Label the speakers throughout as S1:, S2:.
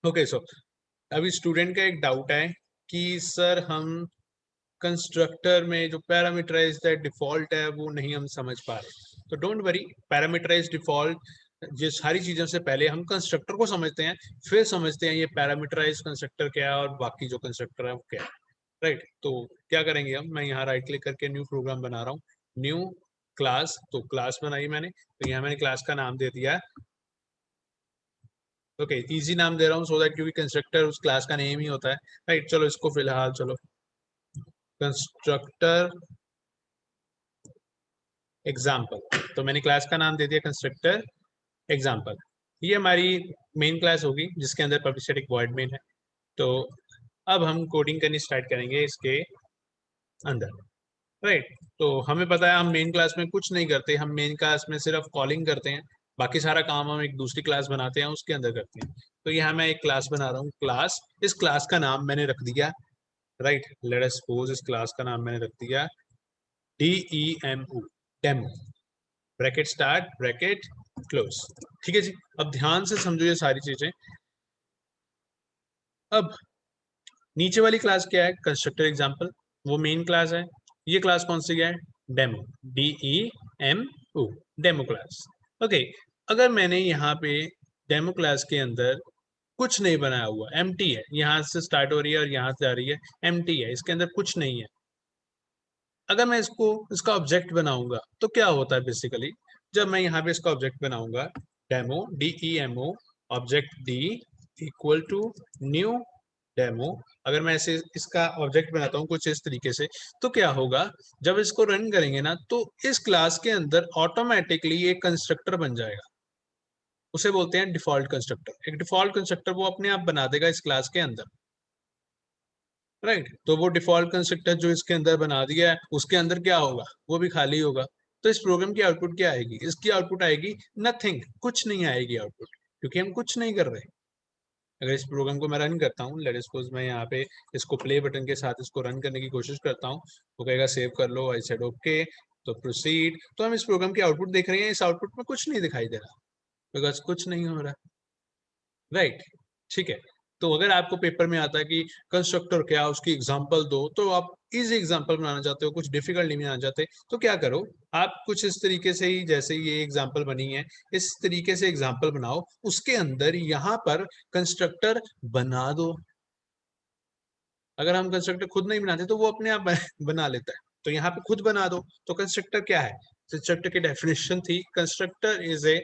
S1: Okay so अभी student का एक डाउट है कि सर हम कंस्ट्रक्टर में जो पैरामीटराइज डिफॉल्ट है वो नहीं हम समझ पा रहे। तो डोंट वरी, पैरामीटराइज डिफॉल्ट ये सारी चीजों से पहले हम कंस्ट्रक्टर को समझते हैं, फिर समझते हैं ये पैरामीटराइज कंस्ट्रक्टर क्या है और बाकी जो कंस्ट्रक्टर है वो क्या है। राइट, तो क्या करेंगे हम, मैं यहाँ राइट क्लिक करके न्यू प्रोग्राम बना रहा हूँ। न्यू क्लास, तो क्लास बनाई मैंने, तो यहाँ मैंने क्लास का नाम दे दिया है। ओके, इजी नाम दे रहा हूँ सो दैट, क्योंकि कंस्ट्रक्टर उस क्लास का नेम ही होता है। राइट, चलो इसको फिलहाल चलो कंस्ट्रक्टर एग्जाम्पल, तो मैंने क्लास का नाम दे दिया कंस्ट्रक्टर एग्जाम्पल। ये हमारी मेन क्लास होगी जिसके अंदर पब्लिक स्टैटिक वॉइड मेन है। तो अब हम कोडिंग करनी स्टार्ट करेंगे इसके अंदर। राइट, तो हमें पता है हम मेन क्लास में कुछ नहीं करते, हम मेन क्लास में सिर्फ कॉलिंग करते हैं, बाकी सारा काम हम एक दूसरी क्लास बनाते हैं उसके अंदर करते हैं। तो यहाँ मैं एक क्लास बना रहा हूँ, क्लास, इस क्लास का नाम मैंने रख दिया, राइट, लेट अस सपोज इस क्लास का नाम मैंने रख दिया DEMO, demo, bracket start bracket close. ठीक है जी, अब ध्यान से समझो ये सारी चीजें। अब नीचे वाली क्लास क्या है, कंस्ट्रक्टर एग्जाम्पल, वो मेन क्लास है। ये क्लास कौन सी है, demo, DEMO, demo class. Okay, अगर मैंने यहाँ पे डेमो क्लास के अंदर कुछ नहीं बनाया हुआ, एम्प्टी है, यहाँ से स्टार्ट हो रही है और यहाँ से जा रही है, एम्प्टी है, इसके अंदर कुछ नहीं है, अगर मैं इसको इसका ऑब्जेक्ट बनाऊंगा तो क्या होता है बेसिकली, जब मैं यहाँ पे इसका ऑब्जेक्ट बनाऊंगा, demo DEMO object d equal to new demo, अगर मैं ऐसे इसका ऑब्जेक्ट बनाता हूँ कुछ इस तरीके से, तो क्या होगा, जब इसको रन करेंगे ना तो इस क्लास के अंदर ऑटोमेटिकली एक कंस्ट्रक्टर बन जाएगा। उसे बोलते हैं डिफॉल्ट कंस्ट्रक्टर। एक डिफॉल्ट कंस्ट्रक्टर वो अपने आप बना देगा इस क्लास के अंदर। राइट, तो वो डिफॉल्ट कंस्ट्रक्टर जो इसके अंदर बना दिया है उसके अंदर क्या होगा, वो भी खाली होगा। तो इस प्रोग्राम की आउटपुट क्या आएगी, इसकी आउटपुट आएगी नथिंग, कुछ नहीं आएगी आउटपुट, क्योंकि हम कुछ नहीं कर रहे। अगर इस प्रोग्राम को मैं रन करता हूँ, लेट सपोज मैं यहाँ पे इसको प्ले बटन के साथ इसको रन करने की कोशिश करता हूँ, वो कहेगा सेव कर लो, आई सेड ओके, तो प्रोसीड। तो हम इस प्रोग्राम की आउटपुट देख रहे हैं, इस आउटपुट में कुछ नहीं दिखाई दे रहा, बिकॉज कुछ नहीं हो रहा। राइट, ठीक है। तो अगर आपको पेपर में आता है कि कंस्ट्रक्टर क्या, उसकी एग्जांपल दो, तो आप इजी एग्जांपल बनाना चाहते हो, कुछ डिफिकल्ट नहीं बनाना चाहते, तो क्या करो, आप कुछ इस तरीके से ही, जैसे ये एग्जांपल बनी है इस तरीके से एग्जांपल बनाओ, उसके अंदर यहाँ पर कंस्ट्रक्टर बना दो। अगर हम कंस्ट्रक्टर खुद नहीं बनाते तो वो अपने आप बना लेता है, तो यहाँ पे खुद बना दो। तो कंस्ट्रक्टर क्या है, कंस्ट्रक्टर की डेफिनेशन थी, constructor is a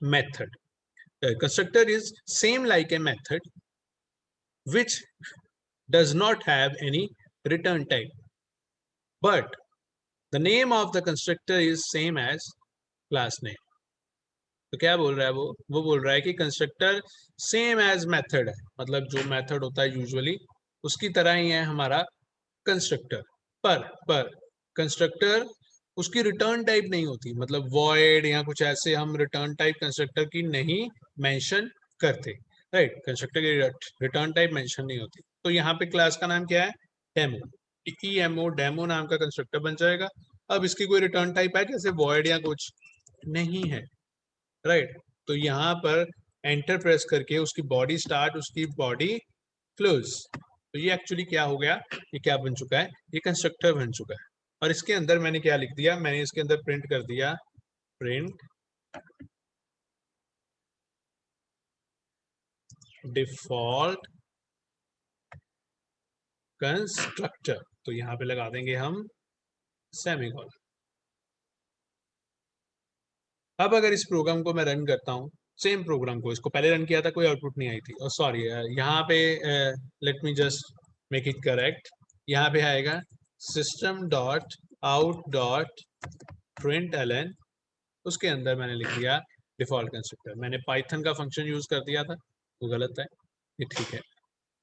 S1: method, constructor is same like a method which does not have any return type, but the name of the constructor is same as class name। तो क्या बोल रहा है वो बोल रहा है कि कंस्ट्रक्टर सेम एज मेथड है, मतलब जो मेथड होता है यूजुअली उसकी तरह ही है हमारा कंस्ट्रक्टर। पर कंस्ट्रक्टर उसकी रिटर्न टाइप नहीं होती, मतलब वॉइड या कुछ ऐसे हम रिटर्न टाइप कंस्ट्रक्टर की नहीं मेंशन करते। राइट, कंस्ट्रक्टर की रिटर्न टाइप मेंशन नहीं होती। तो यहाँ पे क्लास का नाम क्या है, डेमो, DEMO, डेमो नाम का कंस्ट्रक्टर बन जाएगा। अब इसकी कोई रिटर्न टाइप है जैसे वॉइड या कुछ, नहीं है। राइट, तो यहाँ पर एंटर प्रेस करके उसकी बॉडी स्टार्ट, उसकी बॉडी क्लोज, तो ये एक्चुअली क्या हो गया, ये क्या बन चुका है, ये कंस्ट्रक्टर बन चुका है। और इसके अंदर मैंने क्या लिख दिया, मैंने इसके अंदर प्रिंट कर दिया, प्रिंट डिफॉल्ट कंस्ट्रक्टर, तो यहाँ पे लगा देंगे हम सेमीकोलन। अब अगर इस प्रोग्राम को मैं रन करता हूँ, सेम प्रोग्राम को, इसको पहले रन किया था कोई आउटपुट नहीं आई थी, और सॉरी यहाँ पे let me just make it correct, यहाँ पे आएगा system dot out dot println, उसके अंदर मैंने लिख दिया डिफॉल्ट कंस्ट्रक्टर। मैंने पाइथन का फंक्शन यूज कर दिया था, वो गलत है, ये ठीक है।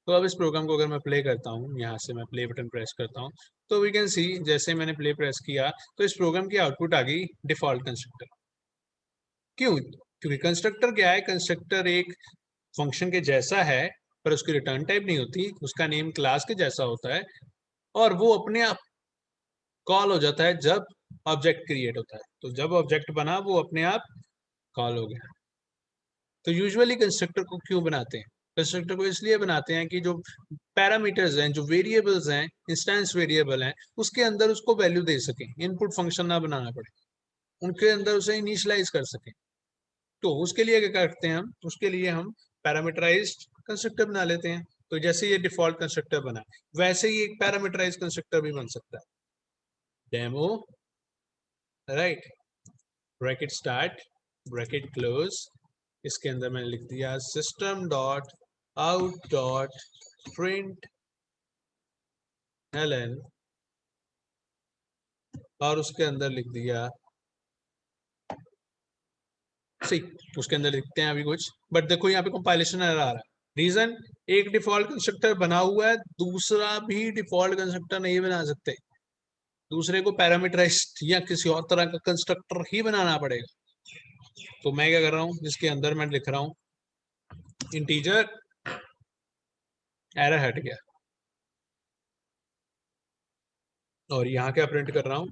S1: तो अब इस प्रोग्राम को अगर मैं प्ले करता हूँ, यहाँ से मैं प्ले बटन प्रेस करता हूँ, तो वी कैन सी जैसे मैंने प्ले प्रेस किया तो इस प्रोग्राम की आउटपुट आ गई डिफॉल्ट कंस्ट्रक्टर। क्यों, क्योंकि कंस्ट्रक्टर क्या है, कंस्ट्रक्टर एक फंक्शन के जैसा है, पर उसकी रिटर्न टाइप नहीं होती, उसका नेम क्लास के जैसा होता है, और वो अपने आप कॉल हो जाता है जब ऑब्जेक्ट क्रिएट होता है। तो जब ऑब्जेक्ट बना वो अपने आप कॉल हो गया। तो यूजुअली कंस्ट्रक्टर को क्यों बनाते हैं? कंस्ट्रक्टर को इसलिए बनाते हैं कि जो पैरामीटर्स हैं, जो वेरिएबल्स हैं, इंस्टेंस वेरिएबल हैं, उसके अंदर उसको वैल्यू दे सकें, इनपुट फंक्शन ना बनाना पड़े, उनके अंदर उसे इनिशियलाइज कर सकें। तो उसके लिए क्या करते हैं हम? उसके लिए हम पैरामीटराइज्ड कंस्ट्रक्टर बना लेते हैं। तो जैसे ये डिफॉल्ट कंस्ट्रक्टर बना, वैसे ही एक पैरामीटराइज्ड कंस्ट्रक्टर भी बन सकता है। Demo, right, bracket start, bracket close, इसके अंदर मैंने लिख दिया system dot out dot println, और उसके अंदर लिख दिया सी। उसके अंदर लिखते हैं अभी कुछ, बट देखो यहाँ पे कंपाइलेशन एरर आ रहा है। रीजन, एक डिफॉल्ट कंस्ट्रक्टर बना हुआ है, दूसरा भी डिफॉल्ट कंस्ट्रक्टर नहीं बना सकते, दूसरे को पैरामीटराइज्ड या किसी और तरह का कंस्ट्रक्टर ही बनाना पड़ेगा। तो मैं क्या कर रहा हूँ, जिसके अंदर मैं लिख रहा हूँ इंटीजर, एरर हट गया, और यहाँ क्या प्रिंट कर रहा हूँ,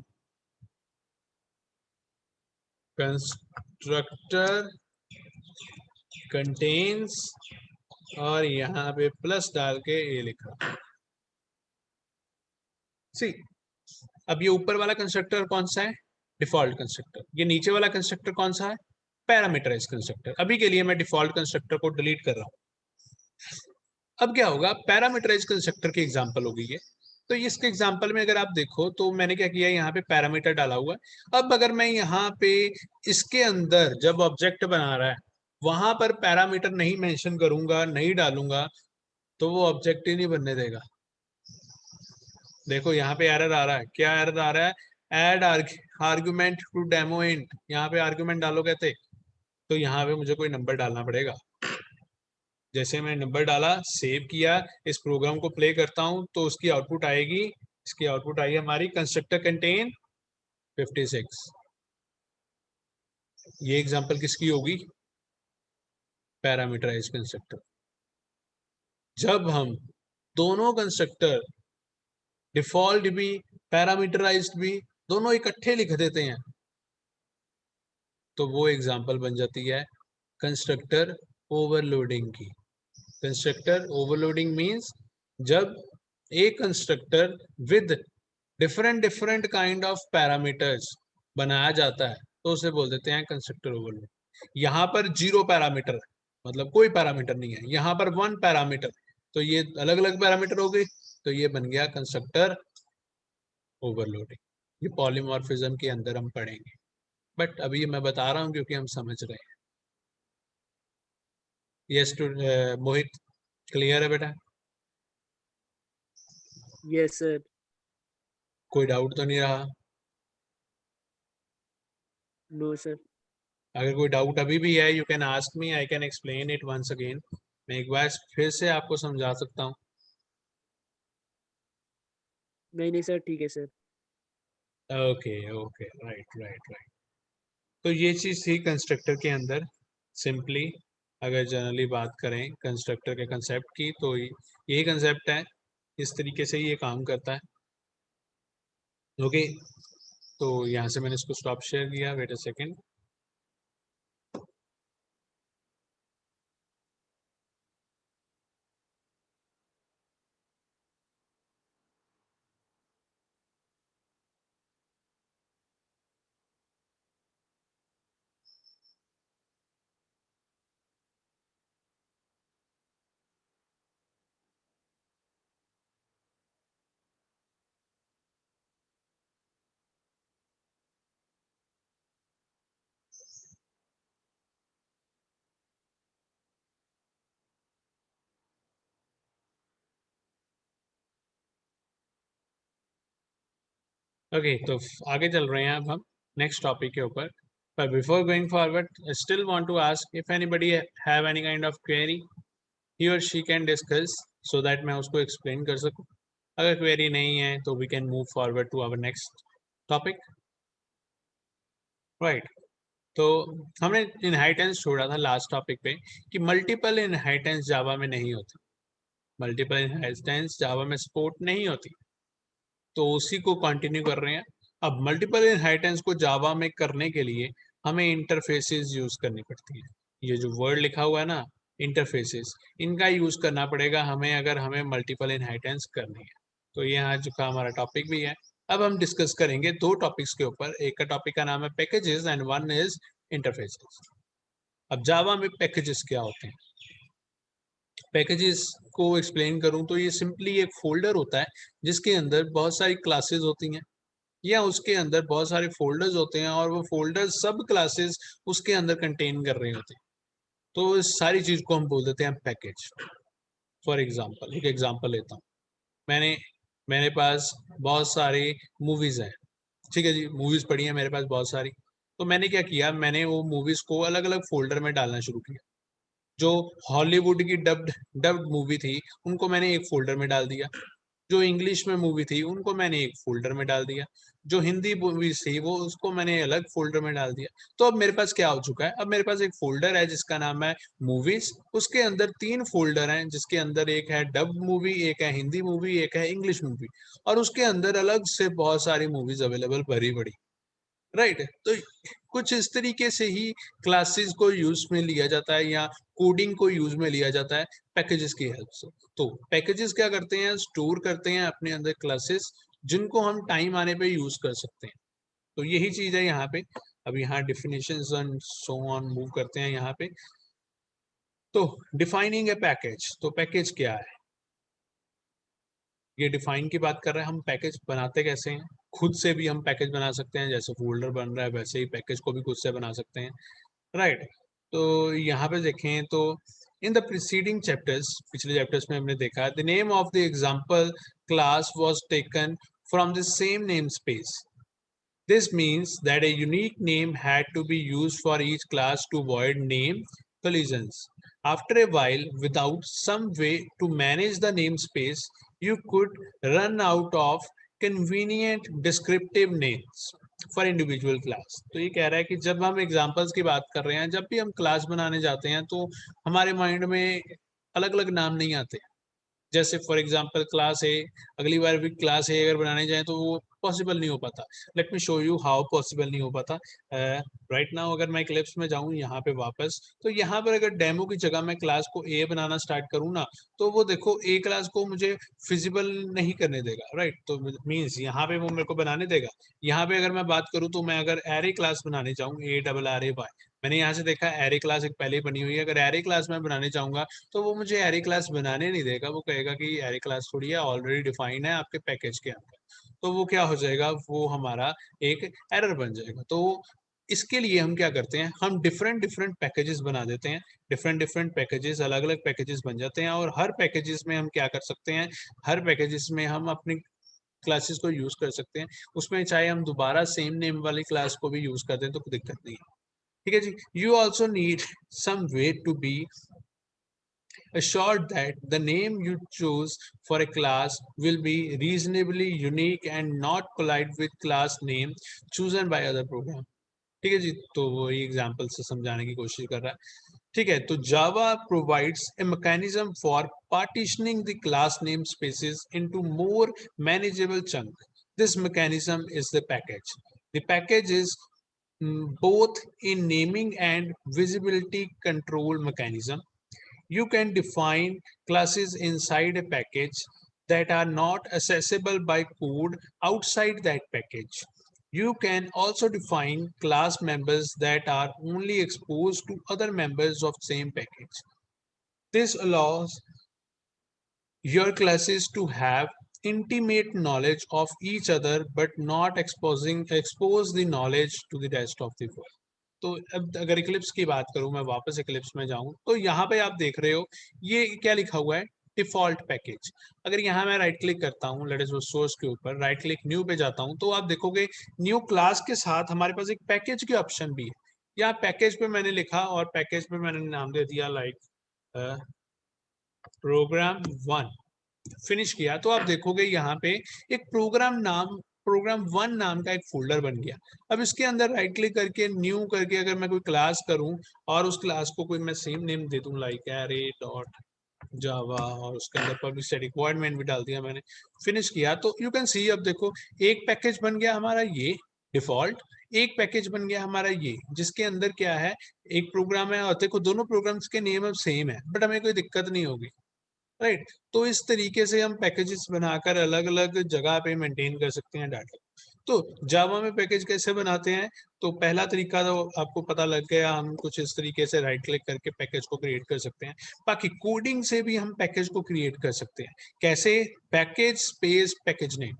S1: कंस्ट्रक्टर कंटेन्स, और यहाँ पे प्लस डाल के ये लिखा। सी, अब ये ऊपर वाला कंस्ट्रक्टर कौन सा है? Default constructor. ये नीचे वाला कंस्ट्रक्टर कौन सा है? Parameterized constructor. अभी के लिए मैं डिफॉल्ट कंस्ट्रक्टर को डिलीट कर रहा हूँ। अब क्या होगा, पैरामीटराइज्ड कंस्ट्रक्टर की एग्जांपल होगी ये। तो इसके एग्जांपल में अगर आप देखो तो मैंने क्या किया, यहाँ पे पैरामीटर डाला हुआ है। अब अगर मैं यहाँ पे इसके अंदर जब ऑब्जेक्ट बना रहा है वहां पर पैरामीटर नहीं मेंशन करूंगा, नहीं डालूंगा, तो वो ऑब्जेक्ट ही नहीं बनने देगा। देखो यहाँ पे एरर आ रहा है, क्या एरर आ रहा है? Add argument to demo int. यहाँ पे आर्ग्यूमेंट डालो कहते, तो यहाँ पे मुझे कोई नंबर डालना पड़ेगा। जैसे मैं नंबर डाला, सेव किया, इस प्रोग्राम को प्ले करता हूँ, तो उसकी आउटपुट आएगी। इसकी आउटपुट आई हमारी कंस्ट्रक्टर कंटेन 56। ये एग्जांपल किसकी होगी? Parameterized constructor. जब हम दोनों कंस्ट्रक्टर, डिफॉल्ट भी पैरामीटराइज्ड भी, दोनों इकट्ठे लिख देते हैं, तो वो एग्जांपल बन जाती है कंस्ट्रक्टर ओवरलोडिंग की। कंस्ट्रक्टर ओवरलोडिंग मींस जब एक constructor with different different kind of parameters बनाया जाता है, तो उसे बोल देते हैं कंस्ट्रक्टर ओवरलोड। यहाँ पर 0 पैरामीटर, मतलब कोई पैरामीटर नहीं है, यहाँ पर 1 पैरामीटर, तो ये अलग अलग पैरामीटर हो गए, तो ये बन गया कंस्ट्रक्टर ओवरलोडिंग। ये पॉलीमॉर्फिज्म के अंदर हम पढ़ेंगे, बट अभी ये मैं बता रहा हूँ क्योंकि हम समझ रहे हैं। यस टू मोहित, क्लियर है बेटा?
S2: Yes sir.
S1: कोई डाउट तो नहीं रहा?
S2: No sir.
S1: अगर कोई डाउट अभी भी है, you can ask me, I can explain it once again. मैं एक बार फिर से आपको समझा सकता हूँ।
S2: नहीं नहीं सर, ठीक है sir.
S1: Okay okay, right right right. तो ये चीज़ थी कंस्ट्रक्टर के अंदर। सिंपली अगर जनरली बात करें कंस्ट्रक्टर के कंसेप्ट की, तो यही कंसेप्ट है, इस तरीके से ये काम करता है। ओके, तो यहाँ से मैंने इसको स्टॉप शेयर किया, वेट अ सेकेंड। ओके, तो आगे चल रहे हैं अब हम नेक्स्ट टॉपिक के ऊपर। पर before going forward, I still want to ask if anybody have any kind of query, he और she can discuss, so that मैं उसको एक्सप्लेन कर सकूं। अगर क्वेरी नहीं है तो we can move forward to our next topic, right. तो हमने इनहेरिटेंस छोड़ा था लास्ट टॉपिक पे कि मल्टीपल इनहेरिटेंस जावा में नहीं होती, मल्टीपल इनहेरिटेंस जावा में सपोर्ट नहीं होती, तो उसी को कंटिन्यू कर रहे हैं। अब मल्टीपल इनहेरिटेंस को जावा में करने के लिए हमें इंटरफेसेस यूज करनी पड़ती है। ये जो वर्ड लिखा हुआ है ना इंटरफेसेस, इनका यूज करना पड़ेगा हमें अगर हमें मल्टीपल इनहेरिटेंस करनी है। तो ये आज का हमारा टॉपिक भी है। अब हम डिस्कस करेंगे दो टॉपिक्स के ऊपर। एक का टॉपिक का नाम है packages and one is interfaces. अब जावा में पैकेजेस क्या होते हैं? पैकेजेस को एक्सप्लेन करूं तो ये सिंपली एक फोल्डर होता है जिसके अंदर बहुत सारी क्लासेस होती हैं, या उसके अंदर बहुत सारे फोल्डर्स होते हैं और वो फोल्डर सब क्लासेस उसके अंदर कंटेन कर रहे होते हैं। तो इस सारी चीज को हम बोल देते हैं पैकेज। फॉर एग्जांपल, एक एग्जांपल लेता हूँ। मैंने मेरे पास बहुत सारी मूवीज हैं, ठीक है जी, मूवीज पड़ी हैं मेरे पास बहुत सारी। तो मैंने क्या किया, मैंने वो मूवीज को अलग अलग फोल्डर में डालना शुरू किया। जो हॉलीवुड की डब्ड डब्ड मूवी थी उनको मैंने एक फोल्डर में डाल दिया, जो इंग्लिश में मूवी थी उनको मैंने एक फोल्डर में डाल दिया, जो हिंदी मूवीज थी वो उसको मैंने अलग फोल्डर में डाल दिया। तो अब मेरे पास क्या हो चुका है, अब मेरे पास एक फोल्डर है जिसका नाम है मूवीज। उसके अंदर 3 फोल्डर हैं जिसके अंदर एक है डब मूवी, एक है हिंदी मूवी, एक है इंग्लिश मूवी, और उसके अंदर अलग से बहुत सारी मूवीज अवेलेबल भरी पड़ी। राइट, तो कुछ इस तरीके से ही क्लासेस को यूज में लिया जाता है या कोडिंग को यूज में लिया जाता है पैकेजेस की हेल्प से। तो पैकेजेस क्या करते हैं, स्टोर करते हैं अपने अंदर क्लासेस जिनको हम टाइम आने पे यूज कर सकते हैं। तो यही चीज है यहाँ पे। अब यहाँ definitions and so on move करते हैं यहाँ पे। तो डिफाइनिंग ए पैकेज, तो पैकेज क्या है, ये डिफाइन की बात कर रहे हैं। हम पैकेज बनाते कैसे हैं? खुद से भी हम पैकेज बना सकते हैं, जैसे फोल्डर बन रहा है वैसे ही पैकेज को भी खुद से बना सकते हैं। राइट, तो यहाँ पे देखें तो इन द प्रीसीडिंग चैप्टर्स, पिछले चैप्टर्स में हमने देखा the name of the example class was taken from the same name space. This means that a unique name had to be used for each class to avoid name collisions. After a while, without some way to manage the namespace, you could run out of convenient descriptive names for individual class. तो ये कह रहा है कि जब हम examples की बात कर रहे हैं, जब भी हम क्लास बनाने जाते हैं तो हमारे माइंड में अलग अलग नाम नहीं आते। जैसे फॉर एग्जांपल क्लास ए, अगली बार भी क्लास ए अगर बनाने जाए तो वो पॉसिबल नहीं हो पाता। Let me show you how possible नहीं हो पाता। राइट नाउ अगर मैं क्लिप्स में जाऊं यहाँ पे वापस, तो यहाँ पर अगर डेमो की जगह मैं क्लास को ए बनाना स्टार्ट करूँ ना, तो वो देखो ए क्लास को मुझे फिजिबल नहीं करने देगा। राइट, तो मीन्स यहाँ पे वो मेरे को बनाने देगा। यहाँ पे अगर मैं बात करूँ तो मैं अगर एरे क्लास बनाने चाहूँ, ARRAY, मैंने यहाँ से देखा एरे क्लास एक पहले ही बनी हुई है। अगर एरे क्लास मैं बनाने चाहूंगा तो वो मुझे एरे क्लास बनाने नहीं देगा। वो कहेगा कि एरे क्लास थोड़ी है, ऑलरेडी डिफाइन है आपके पैकेज के अंदर। तो वो क्या हो जाएगा, वो हमारा एक एरर बन जाएगा। तो इसके लिए हम क्या करते हैं, हम डिफरेंट डिफरेंट पैकेजेस बना देते हैं। डिफरेंट डिफरेंट पैकेजेस, अलग अलग पैकेजेस बन जाते हैं, और हर पैकेजेस में हम क्या कर सकते हैं, हर पैकेजेस में हम अपनी क्लासेस को यूज कर सकते हैं। उसमें चाहे हम दोबारा सेम नेम वाली क्लास को भी यूज कर दें तो कोई दिक्कत नहीं है। ठीक है जी। You also need some way to be assured that the name you choose for a class will be reasonably unique and not collide with class name chosen by other program. ठीक है जी, तो वो एग्जांपल से समझाने की कोशिश कर रहा है। ठीक है, तो Java provides a mechanism for partitioning the class namespaces into more manageable chunk. This mechanism is the package. The package is both a naming and visibility control mechanism. You can define classes inside a package that are not accessible by code outside that package. You can also define class members that are only exposed to other members of same package. This allows your classes to have intimate knowledge of each other but not expose the knowledge to the rest of the world. तो अब अगर Eclipse की बात करूं, मैं वापस Eclipse में जाऊं तो यहाँ पे आप देख रहे हो ये क्या लिखा हुआ है, डिफॉल्ट पैकेज। अगर यहाँ मैं राइट क्लिक करता हूँ, लेट अस सोर्स के ऊपर राइट क्लिक न्यू पे जाता हूँ, तो आप देखोगे न्यू क्लास के साथ हमारे पास एक पैकेज की ऑप्शन भी है। यहाँ पैकेज पे मैंने लिखा और पैकेज पे मैंने नाम दे दिया लाइक प्रोग्राम 1, फिनिश किया। तो आप देखोगे यहाँ पे एक प्रोग्राम 1 नाम का एक फोल्डर बन गया। अब इसके अंदर राइट क्लिक करके न्यू करके अगर मैं कोई क्लास करूं और उस क्लास को कोई मैं सेम नेम दे दूं लाइक एरे डॉट जावा, और उसके अंदर पब्लिक स्टैटिक वॉइड भी डाल दिया मैंने, फिनिश किया, तो यू कैन सी अब देखो एक पैकेज बन गया हमारा ये डिफॉल्ट, एक पैकेज बन गया हमारा ये, जिसके अंदर क्या है, एक प्रोग्राम है और देखो दोनों प्रोग्राम्स के नेम अब सेम है, बट हमें कोई दिक्कत नहीं होगी, राइट। तो इस तरीके से हम पैकेजेस बनाकर अलग अलग जगह पे मेंटेन कर सकते हैं डाटा। तो जावा में पैकेज कैसे बनाते हैं, तो पहला तरीका तो आपको पता लग गया, हम कुछ इस तरीके से राइट क्लिक करके पैकेज को क्रिएट कर सकते हैं। बाकी कोडिंग से भी हम पैकेज को क्रिएट कर सकते हैं। कैसे? पैकेज स्पेस पैकेज नेम,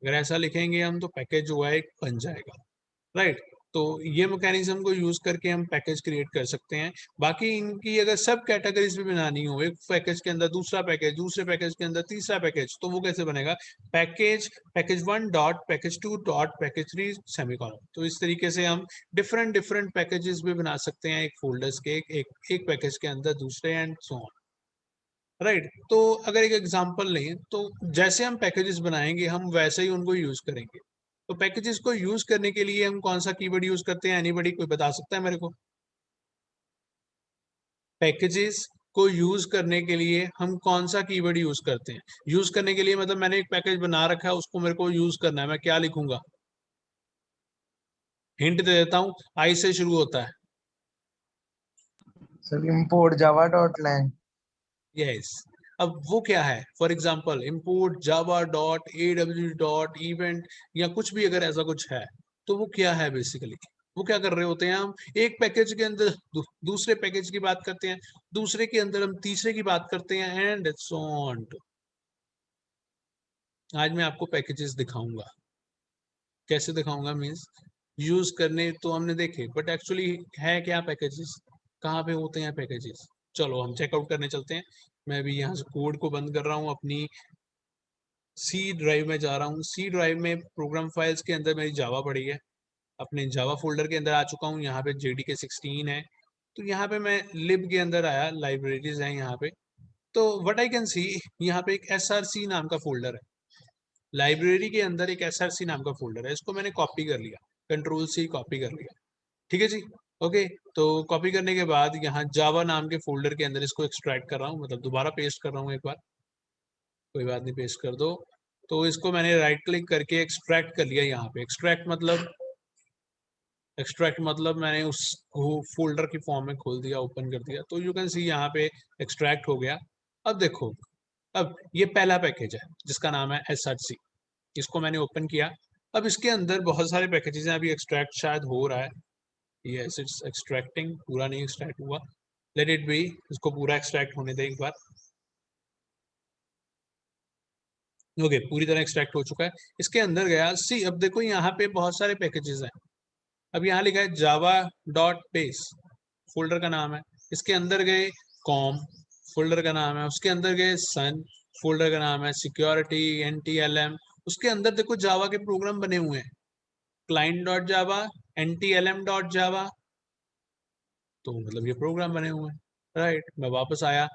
S1: अगर ऐसा लिखेंगे हम तो पैकेज जो है एक बन जाएगा, राइट। तो ये मैकेनिज्म को यूज करके हम पैकेज क्रिएट कर सकते हैं। बाकी इनकी अगर सब कैटेगरीज भी बनानी हो, एक पैकेज के अंदर दूसरा पैकेज, दूसरे पैकेज के अंदर तीसरा पैकेज, तो वो कैसे बनेगा? Package package 1 dot package 2 dot package 3 semicolon. तो इस तरीके से हम डिफरेंट डिफरेंट पैकेजेस भी बना सकते हैं एक फोल्डर्स के, एक पैकेज के अंदर दूसरे, एंड सो ऑन, राइट। तो अगर एक एग्जांपल लें तो जैसे हम पैकेजेस बनाएंगे हम वैसे ही उनको यूज करेंगे। तो पैकेजेस को यूज करने के लिए हम कौन सा कीवर्ड यूज करते हैं? एनीबॉडी कोई बता सकता है मेरे को? पैकेजेस को यूज करने के लिए हम कौन सा कीवर्ड यूज करते हैं? यूज करने के लिए मतलब मैंने एक पैकेज बना रखा है, उसको मेरे को यूज करना है, मैं क्या लिखूंगा? हिंट दे देता हूं, आई से शुरू होता है।
S3: Sir import java.lang।
S1: यस। अब वो क्या है? For example import java dot aw dot event या कुछ भी, अगर ऐसा कुछ है तो वो क्या है बेसिकली? वो क्या कर रहे होते हैं, हम एक पैकेज के अंदर दूसरे पैकेज की बात करते हैं, दूसरे के अंदर हम तीसरे की बात करते हैं, एंड सो ऑन। आज मैं आपको पैकेजेस दिखाऊंगा। कैसे दिखाऊंगा मीन्स, यूज करने तो हमने देखे, बट एक्चुअली है क्या पैकेजेस, कहाँ पे होते हैं पैकेजेस? चलो हम चेकआउट करने चलते हैं। मैं भी यहाँ से कोड को बंद कर रहा हूँ, अपनी सी ड्राइव में जा रहा हूँ। सी ड्राइव में प्रोग्राम फाइल्स के अंदर मेरी जावा पड़ी है, अपने जावा फोल्डर के अंदर आ चुका हूँ। यहाँ पे JDK 16 है, तो यहाँ पे मैं लिब के अंदर आया, लाइब्रेरीज है यहाँ पे। तो व्हाट आई कैन सी, यहाँ पे एक SRC नाम का फोल्डर है, लाइब्रेरी के अंदर एक SRC नाम का फोल्डर है, इसको मैंने कॉपी कर लिया, कंट्रोल से कॉपी कर लिया, ठीक है जी। ओके, तो कॉपी करने के बाद यहाँ जावा नाम के फोल्डर के अंदर इसको एक्सट्रैक्ट कर रहा हूँ, मतलब दोबारा पेस्ट कर रहा हूँ एक बार, कोई बात नहीं, पेस्ट कर दो। तो इसको मैंने राइट क्लिक करके एक्सट्रैक्ट कर लिया। यहाँ पे एक्सट्रैक्ट मतलब मैंने उस फोल्डर की फॉर्म में खोल दिया, ओपन कर दिया, तो यू कैन सी यहाँ पे एक्सट्रैक्ट हो गया। अब देखो, अब ये पहला पैकेज है जिसका नाम है SRC, इसको मैंने ओपन किया। अब इसके अंदर बहुत सारे पैकेजेस हैं, अभी एक्सट्रैक्ट शायद हो रहा है, यस इट्स एक्सट्रैक्टिंग, पूरा नहीं एक्सट्रैक्ट हुआ, लेट इट बी, इसको पूरा एक्सट्रैक्ट होने दें एक बार। ओके, पूरी तरह एक्सट्रैक्ट हो चुका है, इसके अंदर गया सी। अब देखो यहाँ पे बहुत सारे पैकेजेस हैं। अब यहाँ लिखा है जावा डॉट बेस, फोल्डर का नाम है, इसके अंदर गए कॉम, फोल्डर का नाम है, उसके अंदर गए सन, फोल्डर का नाम है, सिक्योरिटी NTLM, उसके अंदर देखो जावा के प्रोग्राम बने हुए हैं, क्लाइंट डॉट जावा, NTLM डॉट जावा, तो मतलब ये प्रोग्राम बने हुए हैं, राइट। मैं वापस आया,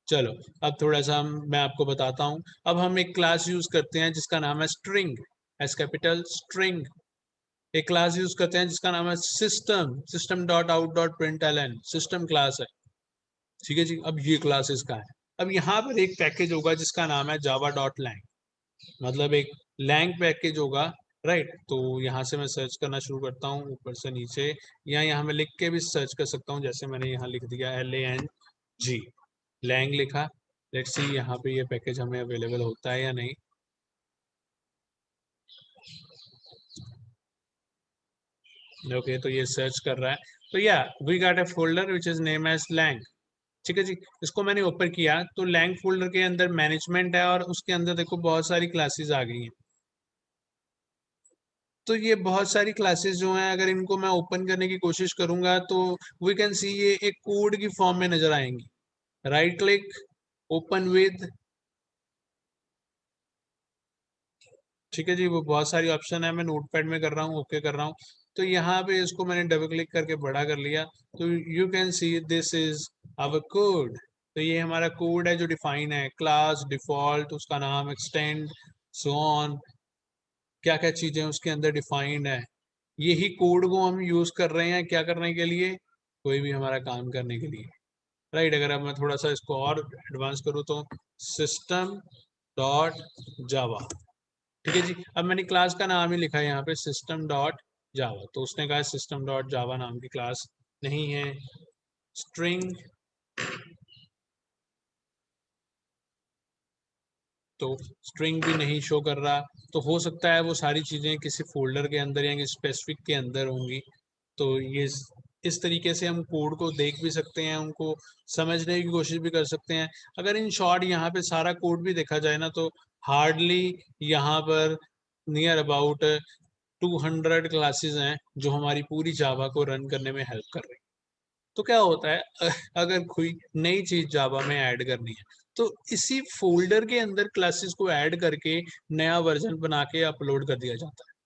S1: चलो अब थोड़ा सा मैं आपको बताता हूँ। अब हम एक क्लास यूज करते हैं जिसका नाम है स्ट्रिंग, एस कैपिटल स्ट्रिंग। एक क्लास यूज करते हैं जिसका नाम है system dot out dot println, system class है, ठीक है जी। अब ये क्लास इसका है। अब यहाँ पर एक पैकेज होगा जिसका नाम है जावा डॉट लैंग, मतलब एक लैंग पैकेज होगा, राइट। तो यहाँ से मैं सर्च करना शुरू करता हूँ ऊपर से नीचे, या यहाँ मैं लिख के भी सर्च कर सकता हूँ, जैसे मैंने यहाँ लिख दिया LANG, लैंग लिखा। लेट्स सी यहाँ पे ये पैकेज हमें अवेलेबल होता है या नहीं। ओके, तो ये सर्च कर रहा है, तो या we got a folder which is name as lang, ठीक है जी। इसको मैंने ओपन किया तो लैंग फोल्डर के अंदर मैनेजमेंट है, और उसके अंदर देखो बहुत सारी क्लासेस आ गई हैं। तो ये बहुत सारी क्लासेस जो हैं, अगर इनको मैं ओपन करने की कोशिश करूंगा तो वी कैन सी ये एक कोड की फॉर्म में नजर आएंगी। राइट क्लिक, ओपन विद, ठीक है जी। वो बहुत सारी ऑप्शन है, मैं नोटपैड में कर रहा हूँ, ओके कर रहा हूँ। तो यहाँ पे इसको मैंने डबल क्लिक करके बड़ा कर लिया, तो you can see this is our code. तो ये हमारा कोड है जो डिफाइन है, क्लास डिफॉल्ट, उसका नाम, एक्सटेंड, सो ऑन, क्या क्या चीजें उसके अंदर डिफाइंड है। यही कोड को हम यूज कर रहे हैं क्या करने के लिए? कोई भी हमारा काम करने के लिए, राइट। अगर अब मैं थोड़ा सा इसको और एडवांस करूँ तो सिस्टम डॉट जावा, ठीक है जी। अब मैंने क्लास का नाम ही लिखा है यहाँ पे, सिस्टम डॉट जावा, तो उसने कहा सिस्टम डॉट जावा नाम की क्लास नहीं है। स्ट्रिंग, तो स्ट्रिंग भी नहीं शो कर रहा, तो हो सकता है वो सारी चीज़ें किसी फोल्डर के अंदर या किसी स्पेसिफिक के अंदर होंगी। तो ये इस तरीके से हम कोड को देख भी सकते हैं, उनको समझने की कोशिश भी कर सकते हैं। अगर इन शॉर्ट यहाँ पे सारा कोड भी देखा जाए ना, तो हार्डली यहाँ पर नियर अबाउट 200 क्लासेस हैं जो हमारी पूरी जावा को रन करने में हेल्प कर रही हैं। तो क्या होता है अगर कोई नई चीज जावा में ऐड करनी है, तो इसी फोल्डर के अंदर क्लासेस को ऐड करके नया वर्जन बना के अपलोड कर दिया जाता है।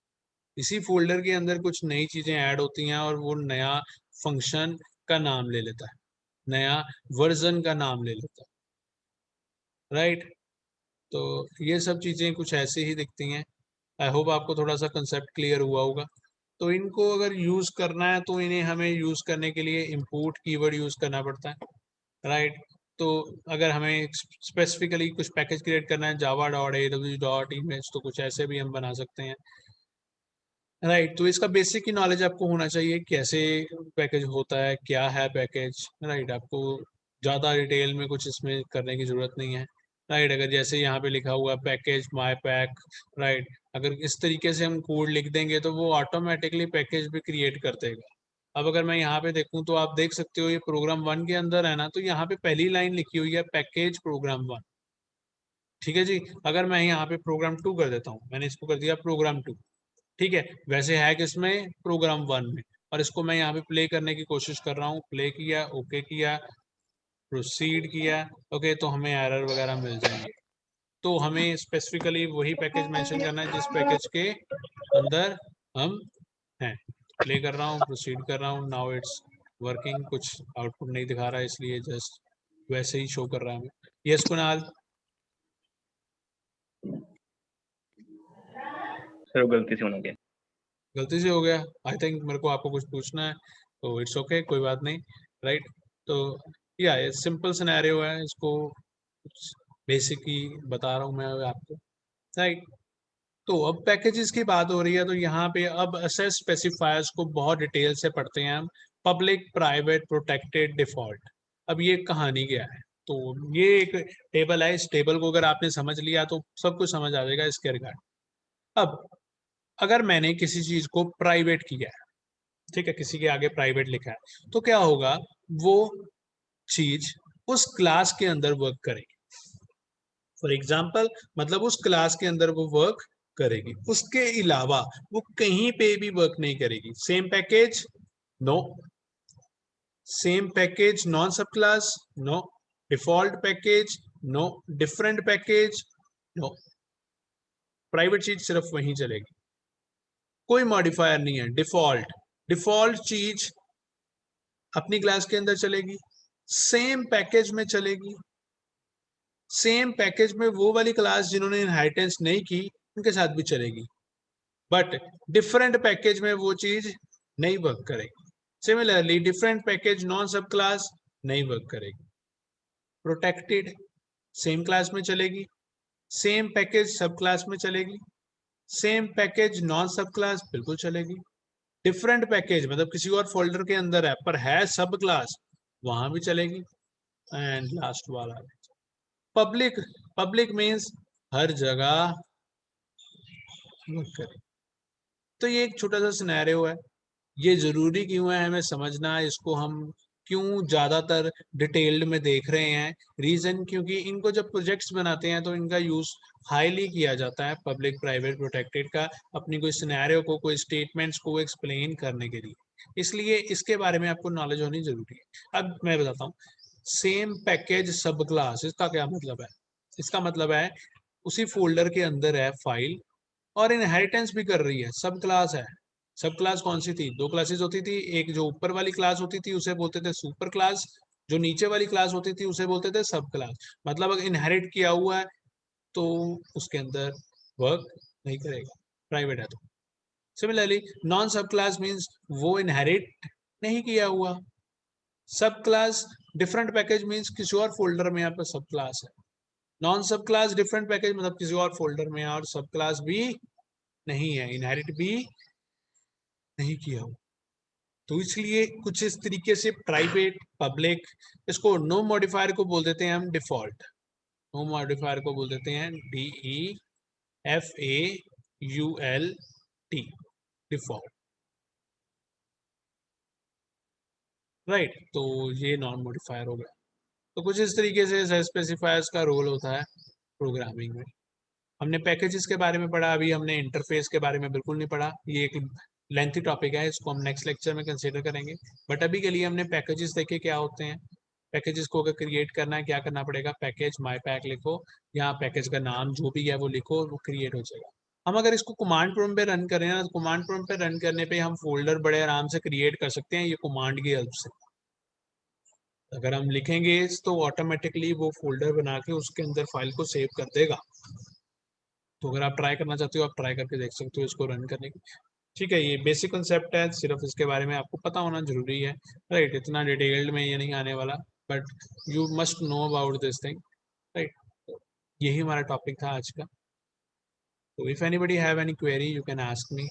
S1: इसी फोल्डर के अंदर कुछ नई चीजें ऐड होती हैं और वो नया फंक्शन का नाम ले लेता है, नया वर्जन का नाम ले लेता है, राइट। तो ये सब चीजें कुछ ऐसे ही दिखती हैं। आई होप आपको थोड़ा सा कंसेप्ट क्लियर हुआ होगा। तो इनको अगर यूज करना है तो इन्हें हमें यूज करने के लिए इंपोर्ट कीवर्ड यूज करना पड़ता है, राइट। तो अगर हमें स्पेसिफिकली कुछ पैकेज क्रिएट करना है Java dot AWS dot image, तो कुछ ऐसे भी हम बना सकते हैं, राइट। तो इसका बेसिक ही नॉलेज आपको होना चाहिए, कैसे पैकेज होता है, क्या है पैकेज, राइट। आपको ज़्यादा डिटेल में कुछ इसमें करने की ज़रूरत नहीं है, राइट। अगर जैसे यहाँ पे लिखा हुआ पैकेज माई पैक, राइट, अगर इस तरीके से हम कोड लिख देंगे तो वो ऑटोमेटिकली पैकेज भी क्रिएट कर देगा। अब अगर मैं यहाँ पे देखूँ तो आप देख सकते हो ये प्रोग्राम 1 के अंदर है ना, तो यहाँ पे पहली लाइन लिखी हुई है पैकेज प्रोग्राम 1, ठीक है जी। अगर मैं यहाँ पे प्रोग्राम 2 कर देता हूँ, मैंने इसको कर दिया प्रोग्राम 2, ठीक है। वैसे है किसमें, प्रोग्राम 1 में, और इसको मैं यहाँ पे प्ले करने की कोशिश कर रहा हूँ, प्ले किया, ओके किया, प्रोसीड किया, ओके, तो हमें एरर वगैरह मिल जाएंगे। तो हमें स्पेसिफिकली वही पैकेज मेंशन करना है जिस पैकेज के अंदर हम हैं। प्ले कर रहा हूँ, प्रोसीड कर रहा हूँ, नाउ इट्स वर्किंग। कुछ आउटपुट नहीं दिखा रहा है इसलिए जस्ट वैसे ही शो कर रहा है हमें। यस कुणाल।
S4: सर वो गलती से होना गया।
S1: गलती से हो गया, आई थिंक मेरे को आपको कुछ पूछना है तो इट्स ओके, कोई बात नहीं, राइट। तो या ये सिंपल सिनेरियो है, इसको कुछ बेसिक ही बता रहा हूँ मैं आपको, राइट। तो अब पैकेजेस की बात हो रही है, तो यहाँ पे अब असेस स्पेसिफायर्स को बहुत डिटेल से पढ़ते हैं हम। Public, private, protected, default. अब ये कहानी क्या है, तो ये एक टेबल है, इस टेबल को अगर आपने समझ लिया तो सब कुछ समझ आ जाएगा इसके रिगार्ड। अब अगर मैंने किसी चीज को प्राइवेट किया है, ठीक है, किसी के आगे प्राइवेट लिखा है, तो क्या होगा, वो चीज उस क्लास के अंदर वर्क करेगी। फॉर एग्जाम्पल, मतलब उस क्लास के अंदर वो वर्क करेगी, उसके अलावा वो कहीं पे भी वर्क नहीं करेगी। Same package, no. Same package non sub class, no. Default package, no. Different package, no. Private चीज सिर्फ वहीं चलेगी, कोई मॉडिफायर नहीं है। डिफॉल्ट, डिफॉल्ट चीज अपनी क्लास के अंदर चलेगी, सेम पैकेज में चलेगी। सेम पैकेज में वो वाली क्लास जिन्होंने इनहेरिटेंस नहीं की उनके साथ भी चलेगी, बट डिफरेंट पैकेज में वो चीज नहीं वर्क करेगी। Similarly different package non sub class नहीं वर्क करेगी। प्रोटेक्टेड सेम क्लास में चलेगी, सेम पैकेज सब क्लास में चलेगी, same package non sub class बिल्कुल चलेगी। डिफरेंट पैकेज मतलब किसी और फोल्डर के अंदर है पर है सब क्लास, वहां भी चलेगी। एंड लास्ट वाला पब्लिक, पब्लिक मीन्स हर जगह वर्क करे। तो ये एक छोटा सा सिनेरियो है, ये जरूरी क्यों है हमें समझना, इसको हम क्यों ज्यादातर डिटेल्ड में देख रहे हैं। रीजन क्योंकि इनको जब प्रोजेक्ट्स बनाते हैं तो इनका यूज हाईली किया जाता है, पब्लिक, प्राइवेट, प्रोटेक्टेड का, अपनी कोई सिनेरियो को, कोई स्टेटमेंट्स को एक्सप्लेन करने के लिए। इसलिए इसके बारे में आपको नॉलेज होनी जरूरी है। अब मैं बताता हूँ, सेम पैकेज सब क्लास, इसका क्या मतलब है। इसका मतलब है उसी फोल्डर के अंदर है फाइल और इनहेरिटेंस भी कर रही है, सब क्लास है। सब क्लास कौन सी थी, दो क्लासेस होती थी, एक जो ऊपर वाली क्लास होती थी उसे बोलते थे सुपर क्लास, जो नीचे वाली क्लास होती थी उसे बोलते थे सब क्लास। मतलब अगर इनहेरिट किया हुआ है तो उसके अंदर वर्क नहीं करेगा, प्राइवेट है तो। Similarly non sub class means वो इनहेरिट नहीं किया हुआ। सब क्लास डिफरेंट पैकेज मीन्स किसी और फोल्डर में यहाँ पर सब क्लास है। Non sub class different package मतलब किसी और फोल्डर में है और सब क्लास भी नहीं है, इनहेरिट भी नहीं किया हो, तो इसलिए कुछ इस तरीके से प्राइवेट पब्लिक, इसको नो मॉडिफायर को बोल देते हैं हम डिफॉल्ट, नो मॉडिफायर को बोल देते हैं DEFAULT, डिफॉल्ट, राइट। तो ये नॉन मॉडिफायर हो गया। तो कुछ इस तरीके से स्पेसिफायर्स का रोल होता है प्रोग्रामिंग में। हमने पैकेजेस के बारे में पढ़ा, अभी हमने इंटरफेस के बारे में बिल्कुल नहीं पढ़ा, ये एक लेंथी टॉपिक है, इसको हम नेक्स्ट लेक्चर में कंसीडर करेंगे। बट अभी के लिए हमने पैकेजेस देखे क्या होते हैं। पैकेजेस को अगर क्रिएट करना है क्या करना पड़ेगा, पैकेज माई पैक लिखो, यहाँ पैकेज का नाम जो भी है वो लिखो, वो क्रिएट हो जाएगा। हम अगर इसको कमांड प्रॉम्प्ट पे रन करें ना, तो कमांड प्रॉम्प्ट पे रन करने पे हम फोल्डर बड़े आराम से क्रिएट कर सकते हैं ये कमांड की हेल्प से। अगर हम लिखेंगे तो ऑटोमेटिकली वो फोल्डर बना के उसके अंदर फाइल को सेव कर देगा। तो अगर आप ट्राई करना चाहते हो, आप ट्राई करके देख सकते हो इसको रन करने की। ठीक है, ये बेसिक कंसेप्ट है, सिर्फ इसके बारे में आपको पता होना जरूरी है, राइट। इतना डिटेल्ड में ये नहीं आने वाला, but you must know about this thing, right. यही हमारा टॉपिक था आज का। तो if anybody have any query you can ask me.